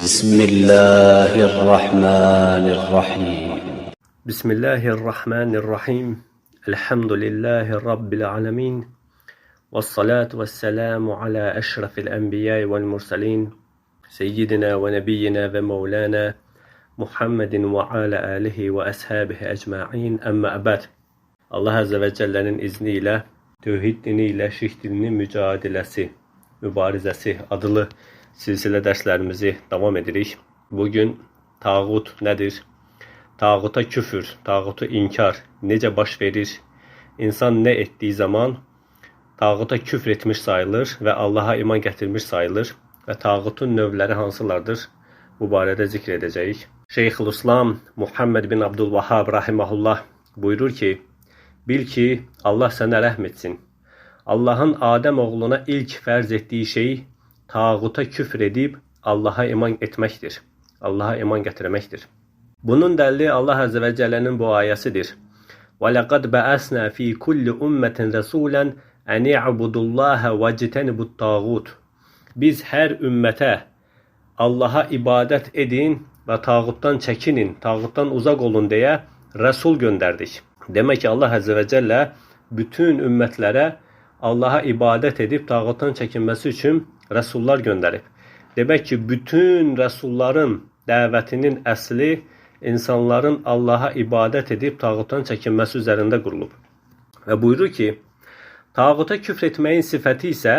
بسم الله الرحمن الرحيم بسم الله الرحمن الرحيم الحمد لله رب العالمين والصلاة والسلام على أشرف الأنبياء والمرسلين سيدنا ونبينا ومولانا محمد وعلى آله وأصحابه أجمعين أما بعد. Allah Azze ve Celle'nin izniyle tevhid diniyle şirk dininin mübarizəsi adlı silsilə dərslərimizi davam edirik. Bugün tağut nədir? Tağuta küfür, tağutu inkar necə baş verir? İnsan nə etdiyi zaman tağuta küfr etmiş sayılır və Allaha iman gətirmiş sayılır və tağutun növləri hansılardır? Bu barədə zikr edəcəyik. Şeyxülislam Muhammed bin Abdülvahhab rahimehullah buyurur ki, bil ki Allah sənə rəhm etsin. Allahın Adəm oğluna ilk fərz etdiyi şey tağuta küfr edib Allaha iman etməkdir. Allaha iman gətirməkdir. Bunun dəlili Allah Azze ve Celle'nin bu ayəsidir. وَلَقَدْ بَأَسْنَا ف۪ي كُلِّ اُمَّةٍ رَسُولًا اَنْ يَعْبُدُ اللّٰهَ وَاجْتَنِبُ الطَّاغُوتِ Biz hər ümmətə Allaha ibadət edin və tağutdan çəkinin, tağutdan uzaq olun deyə Resul göndərdik. Demək ki Allah Azze ve Celle bütün ümmətlərə Allaha ibadət edib tağutdan çəkinməsi üçün Resullar göndərib. Demək ki bütün Resulların dəvətinin əsli insanların Allaha ibadət edib tağutdan çəkinməsi üzərində qurulub. Və buyurur ki, tağuta küfr etməyin sifəti isə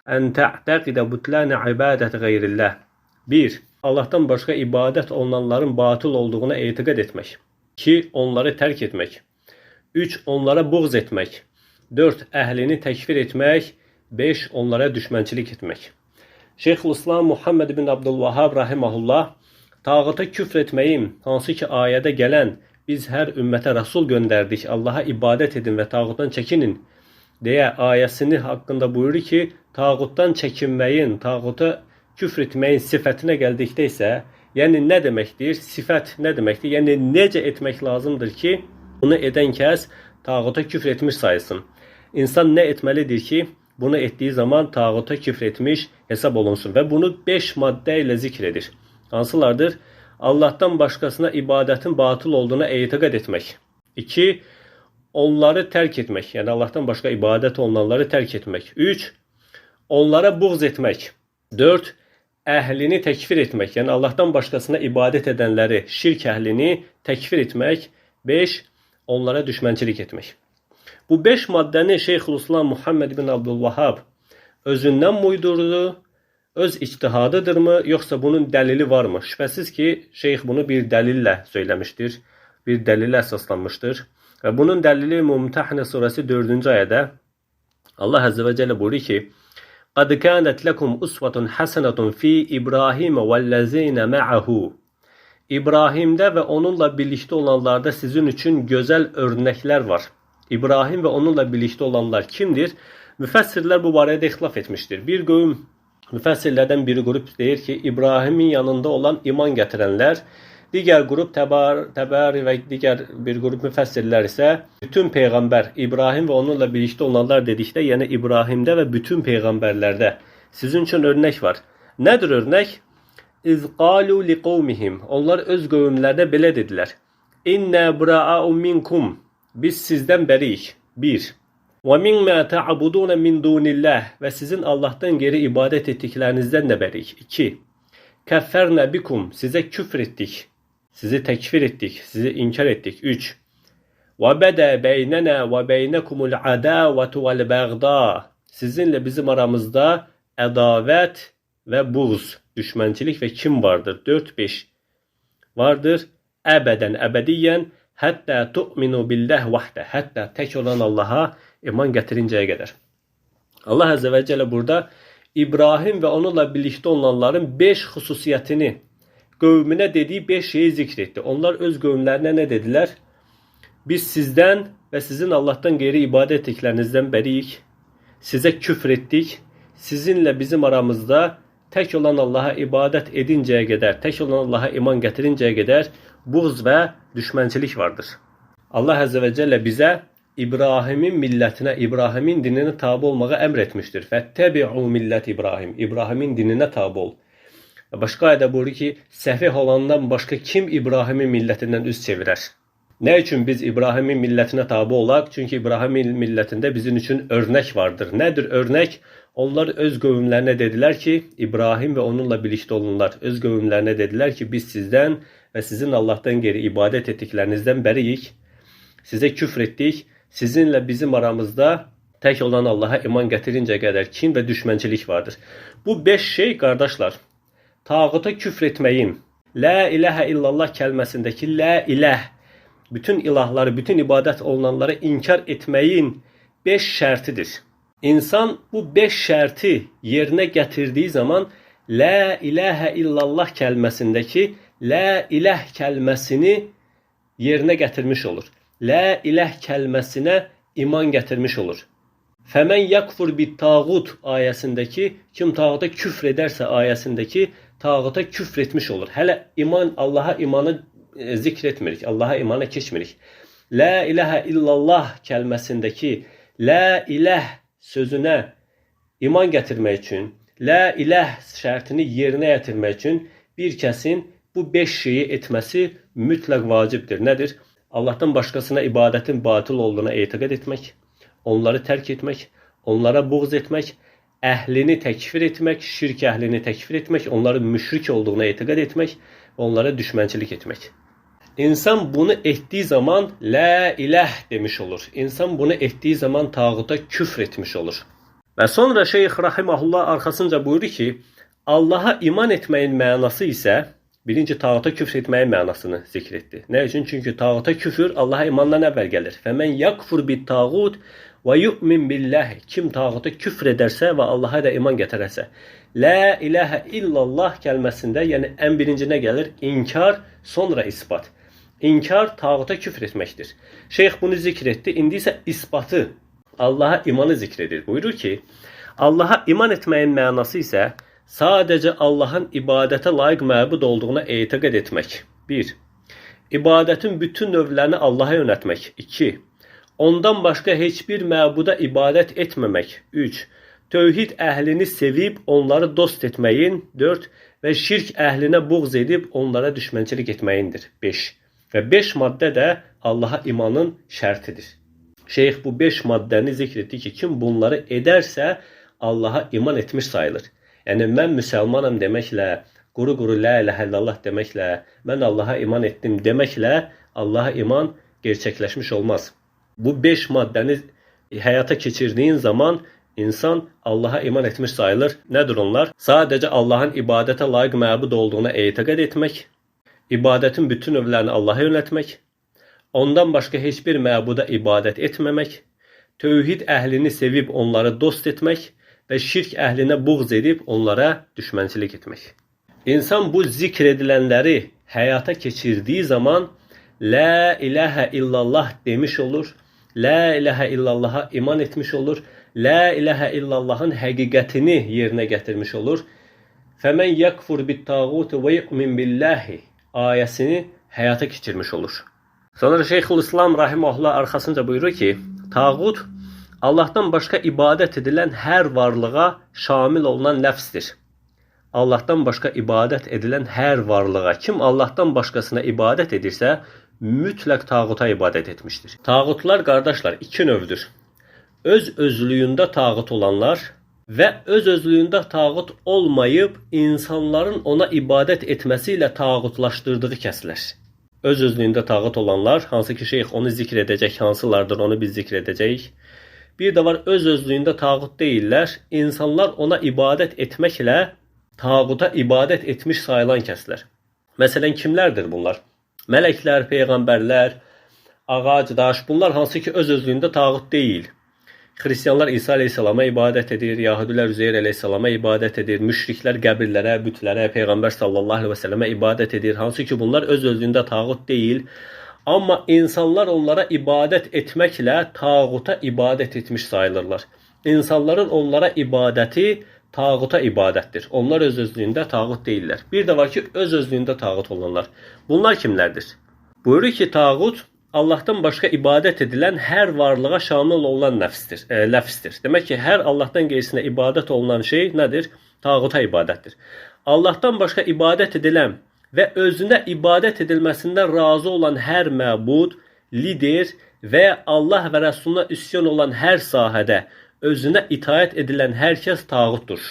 ən tə'təqidə butlənə ibadət qeyrilləh. 1. Allahdan başqa ibadət olunanların batıl olduğuna etiqad etmək. 2. Onları tərk etmək. 3. Onlara buğz etmək. 4. Əhlini təkfir etmək. 5. Onlara düşmənçilik etmək. Şeyxülislam Muhammed bin Abdülvahhab rahimehullah tağuta küfr etməyin, hansı ki ayədə gələn biz hər ümmətə Rasul göndərdik, Allaha ibadət edin və tağutdan çəkinin deyə ayəsini haqqında buyurur ki, tağutdan çəkinməyin, tağuta küfr etməyin sifətinə gəldikdə isə, yəni nə deməkdir? Sifət nə deməkdir? Yəni necə etmək lazımdır ki, bunu edən kəs tağuta küfr etmiş sayılsın. İnsan nə etməlidir ki, bunu etdiyi zaman tağuta küfr etmiş hesab olunsun və bunu 5 maddə ilə zikr edir. Hansılardır? Allahdan başqasına ibadətin batıl olduğuna etiqad etmək. 2. Onları tərk etmək. Yəni Allahdan başqa ibadət olunanları tərk etmək. 3. Onlara buğz etmək. 4. Əhlini təkfir etmək. Yəni Allahdan başqasına ibadət edənləri, şirk əhlini təkfir etmək. 5. Onlara düşmənçilik etmək. Bu 5 maddəni Şeyxülislam Muhammed bin Abdülvahhab özündən mi uydurdu? Öz ictihadıdırmı, yoxsa bunun dəlili varmı? Şübhəsiz ki, şeyx bunu bir dəlillə söyləmişdir, bir dəlillə əsaslanmışdır. Və bunun dəlili Mümtəhnə surəsi 4-cü ayədə Allah Azze ve Celle buyurur ki, قَدْ كَانَتْ لَكُمْ أُسْوَةٌ حَسَنَةٌ فِي إِبْرَاهِيمَ وَالَّذِينَ مَعَهُ İbrahimdə və onunla birlikdə olanlarda sizin üçün gözəl örnəklər var. İbrahim və onunla birlikdə olanlar kimdir? Müfəssirlər bu barədə ixtilaf etmişdir. Bir qövm müfəssirlərdən bir qrup deyir ki, İbrahimin yanında olan iman gətirənlər, digər qrup Təbəri və digər bir qrup müfəssirlər isə bütün peyğəmbər, İbrahim və onunla birlikdə olanlar dedikdə, yəni İbrahimdə və bütün peyğəmbərlərdə sizin üçün örnək var. Nədir örnək? İz qalu liqawmihim. Onlar öz qövmlərinə belə dedilər. İnna bura'u minkum. Biz sizdən bəriyik. 1. وَمِنْمَا تَعْبُدُونَ مِنْ دُونِ اللّٰهِ Və sizin Allah'tan geri ibadət etdiklərinizdən də bəriyik. 2. كَفَّرْنَا بِكُمْ Sizə küfr etdik. Sizi təkfir etdik. Sizi inkar etdik. 3. وَبَدَى بَيْنَنَا وَبَيْنَكُمُ الْعَدَاوَةُ وَالْبَغْضَاءُ Sizinlə bizim aramızda ədavət və buğz, düşmənçilik və kin vardır. 4-5 vardır. Əbədən, əbədiyyən hətta tu'minu billah vahdə. Hətta tək olan Allaha iman gətirincəyə qədər. Allah Azze ve Celle burada İbrahim və onunla birlikdə olanların 5 xüsusiyyətini, qövmünə dediyi 5 şeyi zikr etdi. Onlar öz qövmlərinə nə dedilər? Biz sizdən və sizin Allahdan qeyri ibadət etdiklərinizdən bəriyik. Sizə küfr etdik. Sizinlə bizim aramızda tək olan Allaha ibadət edincəyə qədər, tək olan Allaha iman gətirincəyə qədər buğz və düşmənçilik vardır. Allah Azze ve Celle bizə İbrahimin millətinə, İbrahimin dininə tabi olmağa əmr etmişdir. Fəttəbi'u millət İbrahim. İbrahimin dininə tabi ol. Başqa ayədə buyurur ki, səfih olandan başqa kim İbrahimin millətindən üz çevirər? Nə üçün biz İbrahimin millətinə tabe olaq? Çünki İbrahimin millətində bizim üçün örnək vardır. Nədir örnək? Onlar öz qövmlərinə dedilər ki, İbrahim və onunla birlikdə olunlar. Öz qövmlərinə dedilər ki, biz sizdən və sizin Allahdan geri ibadət etdiklərinizdən bəriyik. Sizə küfr etdik. Sizinlə bizim aramızda tək olan Allaha iman gətirincə qədər kin və düşmənçilik vardır. Bu 5 şey, qardaşlar, tağuta küfr etməyin, la ilahə illallah kəlməsindəki la ilah, bütün ilahları, bütün ibadət olunanları inkar etməyin 5 şərtidir. İnsan bu 5 şərti yerinə gətirdiyi zaman la ilahə illallah kəlməsindəki la ilah kəlməsini yerinə gətirmiş olur. La ilah kəlməsinə iman gətirmiş olur. Fəmən yakfur bit-tağut ayəsindəki kim tağuta küfr edərsə ayəsindəki tağuta küfr etmiş olur. Hələ iman, Allaha imanı zikr etmirik, Allaha imana keçmirik. La ilahə illallah kəlməsindəki la ilah sözünə iman gətirmək üçün, la ilah şərtini yerinə yetirmək üçün bir kəsin bu 5 şeyi etməsi mütləq vacibdir. Nədir? Allahdan başqasına ibadətin batıl olduğuna etiqad etmək, onları tərk etmək, onlara buğz etmək, əhlini təkfir etmək, şirk əhlini təkfir etmək, onların müşrik olduğuna etiqad etmək, onlara düşmənçilik etmək. İnsan bunu etdiyi zaman la ilah demiş olur. İnsan bunu etdiyi zaman tağuta küfr etmiş olur. Və sonra Şeyx Rahimahullah arxasınca buyurur ki, Allaha iman etməyin mənası isə birinci tağuta küfr etməyin mənasını zikr etdi. Nə üçün? Çünki tağuta küfür Allaha imandan əvvəl gəlir. Fəmən yakfur bit-tağut və yu'min billahi. Kim tağuta küfr edərsə və Allaha da iman gətirərsə. La ilahə illallah kəlməsində, yəni ən birinci nə gəlir? İnkar, sonra isbat. İnkar tağuta küfr etməkdir. Şeyx bunu zikr etdi. İndi isə isbatı, Allaha imanı zikr edir. Buyurur ki, Allaha iman etməyin mənası isə sadəcə Allahın ibadətə layiq məbud olduğuna etiqad etmək. 1. İbadətin bütün növlərini Allaha yönəltmək. 2. Ondan başqa heç bir məbuda ibadət etməmək. 3. Tövhid əhlini sevib onları dost etməyin. 4. Və şirk əhlinə buğz edib onlara düşmənçilik etməyindir. 5. Və 5 maddə də Allaha imanın şərtidir. Şeyx bu 5 maddəni zikr etdi ki, kim bunları edərsə Allaha iman etmiş sayılır. Yəni mən müsəlmanam deməklə, quru-quru la ilahə illallah deməklə, mən Allaha iman etdim deməklə Allaha iman gerçəkləşmiş olmaz. Bu 5 maddəni həyata keçirdiyin zaman insan Allaha iman etmiş sayılır. Nədir onlar? Sadəcə Allahın ibadətə layiq məbud olduğuna etiqad etmək, ibadətin bütün növlərini Allaha yönəltmək, ondan başqa heç bir məbuda ibadət etməmək, tövhid əhlini sevib onları dost etmək və şirk əhlinə buğz edib onlara düşmənçilik etmək. İnsan bu zikr edilənləri həyata keçirdiyi zaman la ilahə illallah demiş olur, la ilahə illallaha iman etmiş olur, la ilahə illallahın həqiqətini yerinə gətirmiş olur. Fəmən yakfur bit-tağut və yu'min billahi ayəsini həyata keçirmiş olur. Sonra Şeyxülislam Rahiməhullah arxasınca buyurur ki, tağut Allahdan başqa ibadət edilən hər varlığa şamil olunan nəfsdir. Allahdan başqa ibadət edilən hər varlığa, kim Allahdan başqasına ibadət edirsə, mütləq tağuta ibadət etmişdir. Tağutlar, qardaşlar, 2 növdür. Öz-özlüyündə tağut olanlar və öz-özlüyündə tağut olmayıb, insanların ona ibadət etməsi ilə tağutlaşdırdığı kəslər. Öz-özlüyündə tağut olanlar, hansı ki şeyx onu zikr edəcək, hansılardır onu biz zikr edəcəyik. Bir də var, öz-özlüyündə tağut deyirlər, insanlar ona ibadət etməklə tağuta ibadət etmiş sayılan kəslər. Məsələn, kimlərdir bunlar? Mələklər, peyğəmbərlər, ağac, daş, bunlar hansı ki öz-özlüyündə tağut deyil. Xristianlar İsa əleyhissalama ibadət edir, Yahudilər Üzeyr əleyhissalama ibadət edir, müşriklər qəbirlərə, bütlərə, Peyğəmbər sallallahu əleyhi və səlləmə ibadət edir. Hansı ki bunlar öz-özlüyündə tağut deyil. Amma insanlar onlara ibadət etməklə tağuta ibadət etmiş sayılırlar. İnsanların onlara ibadəti tağuta ibadətdir. Onlar öz-özlüyündə tağut deyirlər. Bir də var ki, öz-özlüyündə tağut olanlar. Bunlar kimlərdir? Buyurur ki, tağut Allahdan başqa ibadət edilən hər varlığa şamil olan ləfsdir. Demək ki, hər Allahdan qeyrisinə ibadət olunan şey nədir? Tağuta ibadətdir. Allah'tan başqa ibadət edilən və özünə ibadət edilməsindən razı olan hər məbud, lider və ya Allah və Rəsuluna üsyan olan hər sahədə özünə itaət edilən hər kəs tağutdur.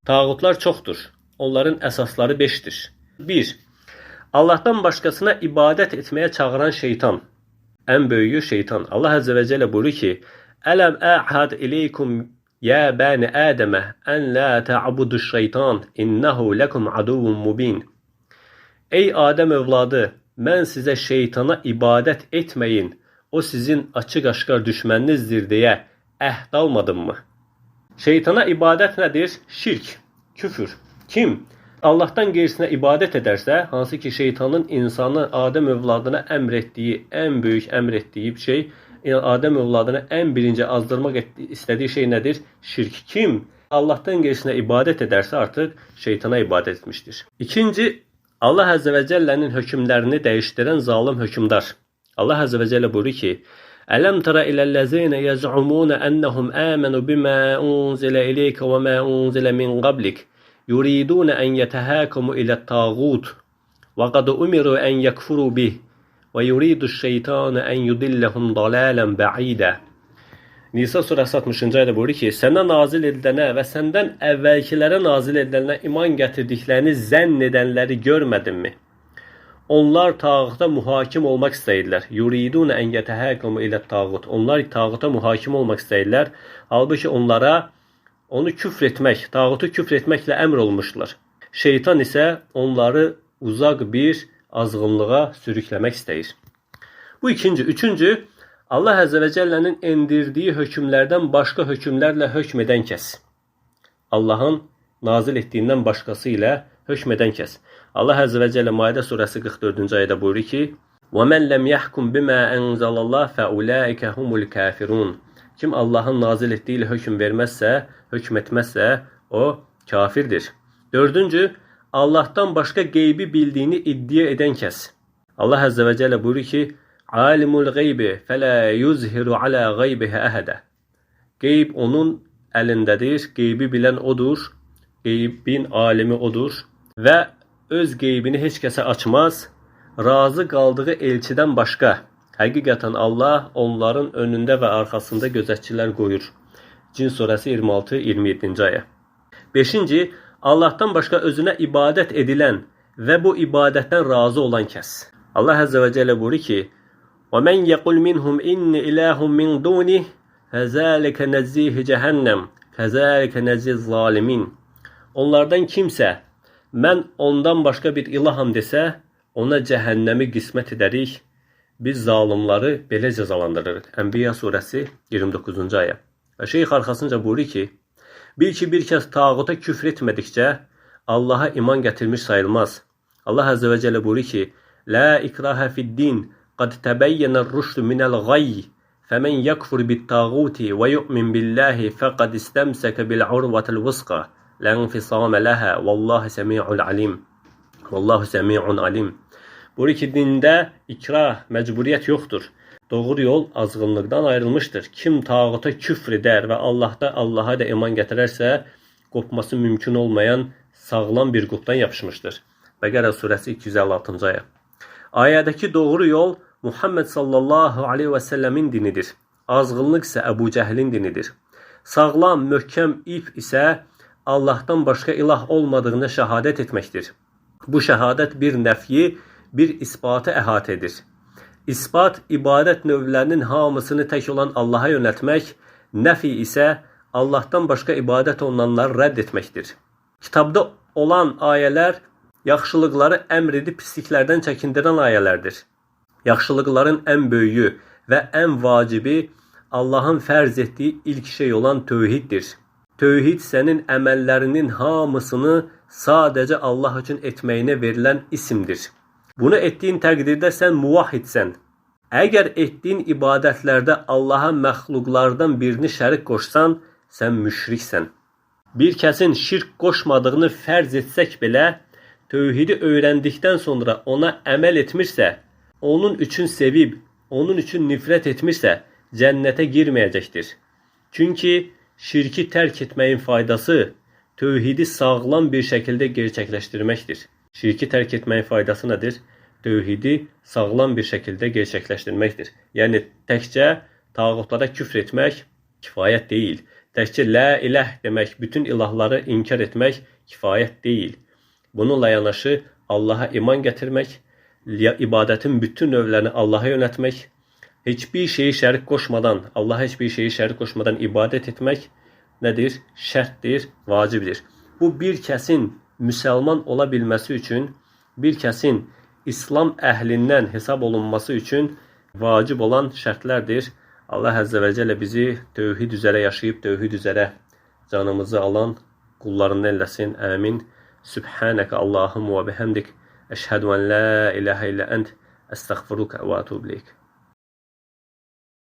Tağutlar çoxdur. Onların əsasları 5-dir. 1. Allah'tan başqasına ibadət etməyə çağıran şeytan. Ən böyüyü şeytan. Allah Azze ve Celle buyurur ki: "Ələm əhad ileykum ya bani Adəmə ən la ta'buduş şeytan innehu lekum aduvun mubin." Ey Adəm övladı, mən sizə şeytana ibadət etməyin. O sizin açıq-aşkar düşməninizdir deyə əhd almadımmı? Şeytana ibadət nədir? Şirk, küfür. Kim Allah'tan qeyrisinə ibadət edərsə, hansı ki şeytanın insanı Adəm övladına əmr etdiyi, ən böyük əmr etdiyi şey, Adəm övladına ən birinci azdırmaq istədiyi şey nədir? Şirk. Kim Allah'tan qeyrisinə ibadət edərsə artıq şeytana ibadət etmişdir. İkinci, Allah Azze ve Celle'nin hökmlərini dəyişdirən zalim hökmdar. Allah Azze ve Celle buyurur ki: "Ələm tara iləl-ləzîne yez'umûne ennehum âmenû bimâ unzile ileyke ve mâ unzile min qablik." يريدون أن يتهاكموا إلى الطاغوت وقد أمروا أن يكفروا به ويريد الشيطان أن يضلهم ضلالا بعيدا. Nisa surəsi 60-cı ayədə buyurur ki: "Sənə nazil edilənə və səndən əvvəlkilərə nazil edilənə iman gətirdiklərini zənn edənləri görmədinmi? Onlar tağuta muhakim olmaq istəyirlər. Yuridun en yetehakamu ila tağut. Onlar tağuta muhakim olmaq istəyirlər. Halbuki onlara onu küfr etmək, tağutu küfr etməklə əmr olmuşlar. Şeytan isə onları uzaq bir azğınlığa sürükləmək istəyir." Bu ikinci. Üçüncü, Allah Azze ve Celle'nin endirdiyi hökmlərdən başqa hökmlərlə hökm edən kəs. Allah'ın nazil etdiyindən başqası ilə hökm edən kəs. Allah Azze ve Celle Maidə surəsi 44-cü ayədə buyurur ki: وَمَنْ لَمْ يَحْكُمْ بِمَا أَنْزَلَ اللّٰهِ فَأُولَٰئِكَ هُمُ الْكَافِرُونَ. Kim Allah'ın nazil etdiyi ilə hökm verməzsə, hökm etməzsə, o kafirdir. Dördüncü, Allah'tan başqa qeybi bildiyini iddia edən kəs. Allah Azze ve Celle buyurur ki: "Alimul gaybi fela yuzhiru ala gaybihi ahada." Qeyb onun əlindədir, qeybi bilən odur, qeybin alimi odur və öz qeybini heç kəsə açmaz, razı qaldığı elçidən başqa. Həqiqətən Allah onların önündə və arxasında gözətçilər qoyur. Cin surəsi 26-27-ci ayə. 5-ci, Allah'tan başqa özünə ibadət edilən və bu ibadətdən razı olan kəs. Allah Azze ve Celle buyurur ki: وَمَنْ يَقُلْ مِنْهُمْ إِنِّ إِلَٰهٌ مِنْ دُونِهِ فَذَٰلِكَ نَزِّيهِ جَهَنَّمْ كَذَٰلِكَ نَزِّي الظَّالِمِينَ. Onlardan kimsə, mən ondan başqa bir ilaham desə, ona cəhənnəmi qismət edərik. Biz zalimları belə cəzalandırırıq. Ənbiya surəsi 29-cu ayə. Və şeyx arxasınca buyurur ki: "Bil ki, bir kəs tağuta küfr etmədikcə Allah'a iman gətirmiş sayılmaz." Allah Azze ve Celle buyurur ki: "La ikraha fid-din, qad tebeyyena ar-rushdu minel-gayy, femen yakfur bit-tağuti ve yu'min billahi faqad istemsaka bil-urvatil-vusqa, la infisama laha, vallahu semi'un alim." Vallahu semi'un alim. Buyurur ki, dində ikrah, məcburiyyət yoxdur. Doğru yol azğınlıqdan ayrılmışdır. Kim tağuta küfr edər və Allah'a da iman gətirərsə, qopması mümkün olmayan sağlam bir qutdan yapışmışdır. Bəqərə surəsi 256-cı ayə. Ayədəki doğru yol Muhammed sallallahu aleyhi və səlləmin dinidir. Azğınlıq isə Əbu Cəhlin dinidir. Sağlam, möhkəm ip isə Allah'tan başqa ilah olmadığını şəhadət etməkdir. Bu şəhadət bir nəfyi, bir isbatı əhatə edir. İsbat, ibadət növlərinin hamısını tək olan Allah'a yönəltmək, nəfi isə Allah'tan başqa ibadət olunanları rədd etməkdir. Kitabda olan ayələr yaxşılıqları əmr edib pisliklərdən çəkindirən ayələrdir. Yaxşılıqların ən böyüyü və ən vacibi Allah'ın fərz etdiyi ilk şey olan tövhiddir. Tövhid sənin əməllərinin hamısını sadəcə Allah üçün etməyinə verilən isimdir. Bunu etdiyin təqdirdə sən muvahhidsən. Əgər etdiyin ibadətlərdə Allah'a məxluqlardan birini şərik qoşsan, sən müşriksən. Bir kəsin şirk qoşmadığını fərz etsək belə, tövhidi öyrəndikdən sonra ona əməl etmirsə, onun üçün sevib, onun üçün nifrət etmirsə, cənnətə girməyəcəkdir. Çünki şirki tərk etməyin faydası tövhidi sağlam bir şekilde gerçekleştirmektir. Şirki terk etmenin faydası nedir? Tövhidi sağlam bir şekilde gerçekleştirmektir. Yani təkcə tağutlara küfr etmek kifayet değil. Təkcə la ilah demek, bütün ilahları inkar etmek kifayet değil. Bununla yanaşı Allah'a iman getirmek, ibadetin bütün növlərini Allah'a yönetmek, hiçbir şeyi şərik koşmadan, Allah'a hiçbir şeyi şərik koşmadan ibadet etmek nedir? Şərtdir, vacibdir. Bu bir kəsin Müslüman olabilmesi için, bir kəsin İslam əhlindən hesab olunması için vacib olan şərtlərdir. Allah Azze ve Celle bizi tövhid üzere yaşayıp tövhid üzere canımızı alan kullarından eylesin. Amin. Sübhaneke Allahümme ve bihamdik. Eşhedü en la ilahe illa ent. Estağfiruke ve etûbü ileyk.